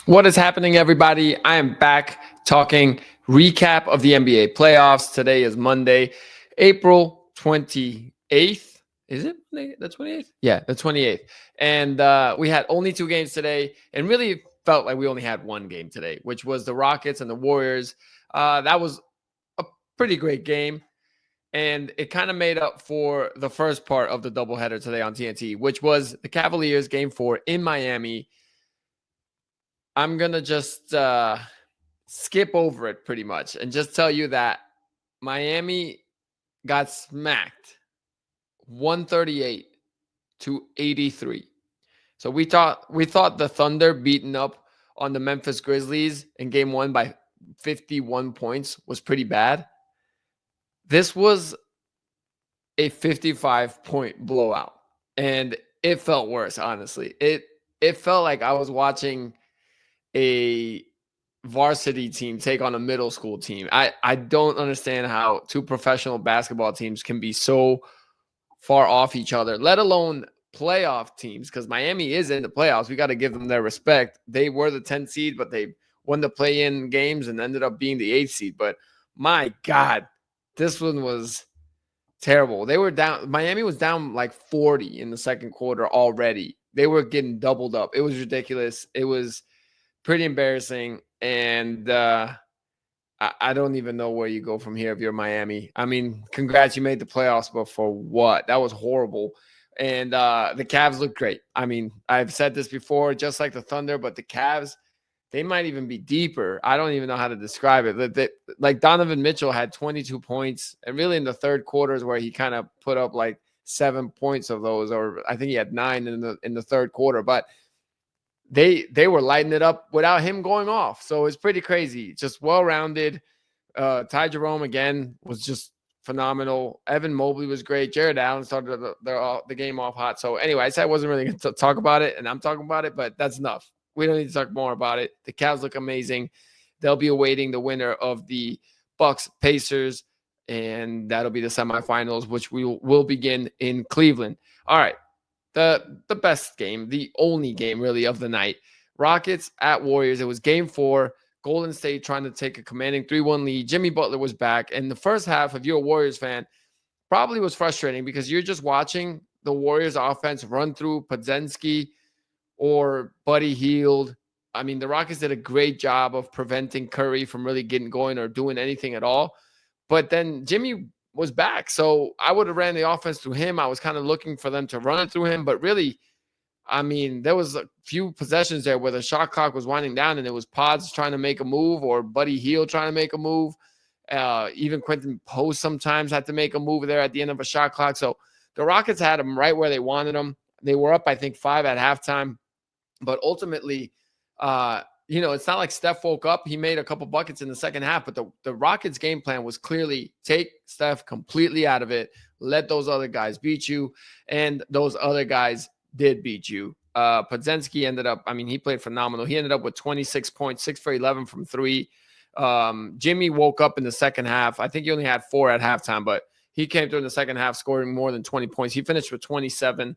What is happening, everybody? I am back talking recap of the NBA playoffs. Today is Monday, April 28th. Is it Monday, the 28th? Yeah, the 28th. And we had only two games today, and really felt like we only had one game today, which was the Rockets and the Warriors. That was a pretty great game, and it kind of made up for the first part of the doubleheader today on TNT, which was the Cavaliers game 4 in Miami. I'm going to just skip over it pretty much and just tell you that Miami got smacked 138-83. So we thought the Thunder beating up on the Memphis Grizzlies in game 1 by 51 points was pretty bad. This was a 55-point blowout, and it felt worse, honestly. It felt like I was watching a varsity team take on a middle school team. I don't understand how two professional basketball teams can be so far off each other, let alone playoff teams, because Miami is in the playoffs. We got to give them their respect. They were the 10th seed, but they won the play-in games and ended up being the 8th seed. But my God, this one was terrible. They were down. Miami was down like 40 in the second quarter already. They were getting doubled up. It was ridiculous. It was pretty embarrassing. And I don't even know where you go from here if you're Miami. I mean, congrats, you made the playoffs, but for what? That was horrible. And the Cavs look great. I mean, I've said this before, just like the Thunder, but the Cavs, they might even be deeper. I don't even know how to describe it. Like Donovan Mitchell had 22 points, and really in the third quarter is where he kind of put up like 7 points of those, or I think he had 9 in the third quarter. But they were lighting it up without him going off. So it's pretty crazy. Just well-rounded. Ty Jerome, again, was just phenomenal. Evan Mobley was great. Jared Allen started the game off hot. So anyway, I said I wasn't really going to talk about it, and I'm talking about it, but that's enough. We don't need to talk more about it. The Cavs look amazing. They'll be awaiting the winner of the Bucks Pacers, and that'll be the semifinals, which will begin in Cleveland. All right. The best game, the only game really of the night. Rockets at Warriors. It was game 4. Golden State trying to take a commanding 3-1 lead. Jimmy Butler was back. And the first half, if you're a Warriors fan, probably was frustrating because you're just watching the Warriors offense run through Podziemski or Buddy Hield. I mean, the Rockets did a great job of preventing Curry from really getting going or doing anything at all. But then Jimmy was back. So I would have ran the offense through him. I was kind of looking for them to run it through him. But really, I mean, there was a few possessions there where the shot clock was winding down and it was Pods trying to make a move or Buddy Hield trying to make a move. Even Quentin Post sometimes had to make a move there at the end of a shot clock. So the Rockets had them right where they wanted them. They were up, I think, 5 at halftime. But ultimately, it's not like Steph woke up. He made a couple buckets in the second half, but the Rockets' game plan was clearly take Steph completely out of it, let those other guys beat you, and those other guys did beat you. Podziemski ended up, I mean, he played phenomenal. He ended up with 26 points, 6 for 11 from 3. Jimmy woke up in the second half. I think he only had 4 at halftime, but he came through in the second half scoring more than 20 points. He finished with 27.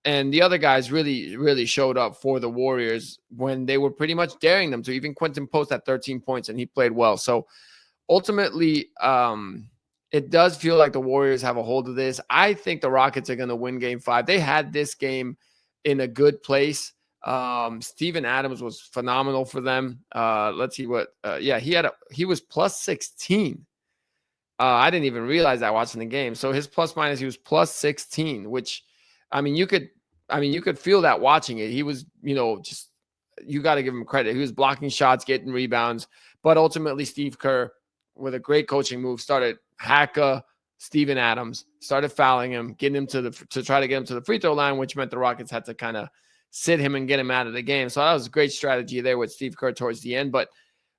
And the other guys really, really showed up for the Warriors when they were pretty much daring them to. Even Quentin Post had 13 points, and he played well. So ultimately, it does feel like the Warriors have a hold of this. I think the Rockets are going to win game 5. They had this game in a good place. Steven Adams was phenomenal for them. Let's see what he was plus 16. I didn't even realize that watching the game. So his plus minus, he was plus 16, which, I mean, you could feel that watching it. He was, just, you got to give him credit. He was blocking shots, getting rebounds, but ultimately Steve Kerr, with a great coaching move, started Steven Adams, started fouling him, getting him to try to get him to the free throw line, which meant the Rockets had to kind of sit him and get him out of the game. So that was a great strategy there with Steve Kerr towards the end. But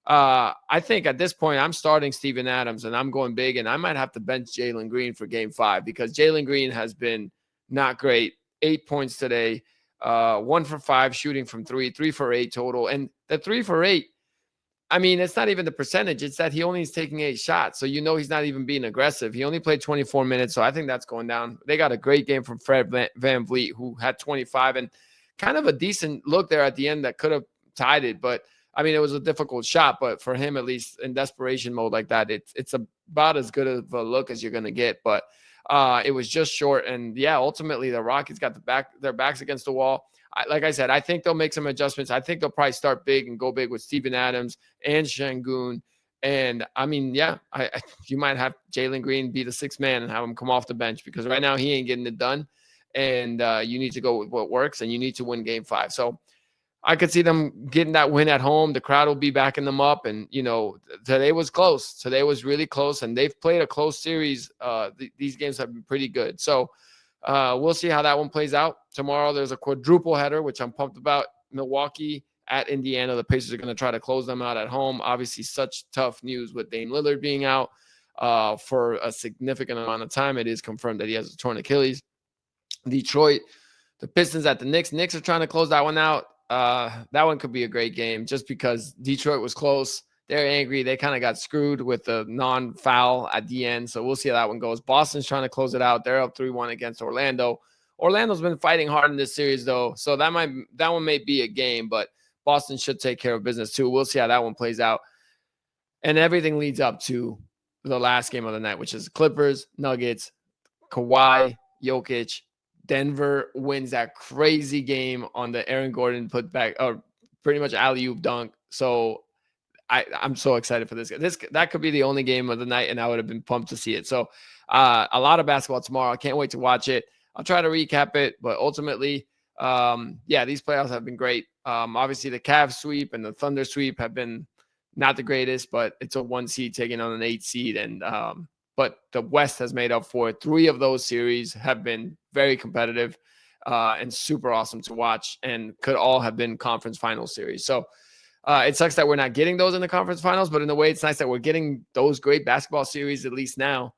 I think at this point, I'm starting Steven Adams and I'm going big, and I might have to bench Jalen Green for game 5 because Jalen Green has been not great. 8 points today, 1 for 5 shooting from 3, 3 for 8 total. And the 3 for 8, I mean, it's not even the percentage. It's that he only is taking 8 shots. So he's not even being aggressive. He only played 24 minutes. So I think that's going down. They got a great game from Fred VanVleet, who had 25 and kind of a decent look there at the end that could have tied it. But I mean, it was a difficult shot, but for him, at least in desperation mode like that, it's about as good of a look as you're going to get. But it was just short. And yeah, ultimately the Rockets got their backs against the wall. Like I said, I think they'll make some adjustments. I think they'll probably start big and go big with Steven Adams and Şengün. And I mean, yeah, you might have Jalen Green be the sixth man and have him come off the bench, because right now he ain't getting it done. And you need to go with what works, and you need to win game 5. So I could see them getting that win at home. The crowd will be backing them up. And, today was close. Today was really close, and they've played a close series. These games have been pretty good. So we'll see how that one plays out. Tomorrow there's a quadruple header, which I'm pumped about. Milwaukee at Indiana. The Pacers are going to try to close them out at home. Obviously, such tough news with Dame Lillard being out for a significant amount of time. It is confirmed that he has a torn Achilles. Detroit, the Pistons at the Knicks. Knicks are trying to close that one out. That one could be a great game just because Detroit was close. They're angry. They kind of got screwed with the non-foul at the end. So we'll see how that one goes. Boston's trying to close it out. They're up 3-1 against Orlando. Orlando's been fighting hard in this series, though. So that one may be a game, but Boston should take care of business too. We'll see how that one plays out. And everything leads up to the last game of the night, which is Clippers, Nuggets, Kawhi, Jokic. Denver wins that crazy game on the Aaron Gordon put back, or pretty much alley-oop dunk. So I'm so excited for this. That could be the only game of the night, and I would have been pumped to see it. So a lot of basketball tomorrow. I can't wait to watch it. I'll try to recap it, but ultimately, these playoffs have been great. Obviously, the Cavs sweep and the Thunder sweep have been not the greatest, but it's a 1 seed taking on an 8 seed, and but the West has made up for it. 3 of those series have been very competitive and super awesome to watch, and could all have been conference final series. So it sucks that we're not getting those in the conference finals, but in a way, it's nice that we're getting those great basketball series at least now,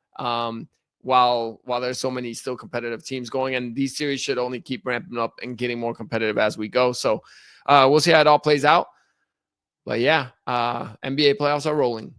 while there's so many still competitive teams going. And these series should only keep ramping up and getting more competitive as we go. So we'll see how it all plays out. But yeah, NBA playoffs are rolling.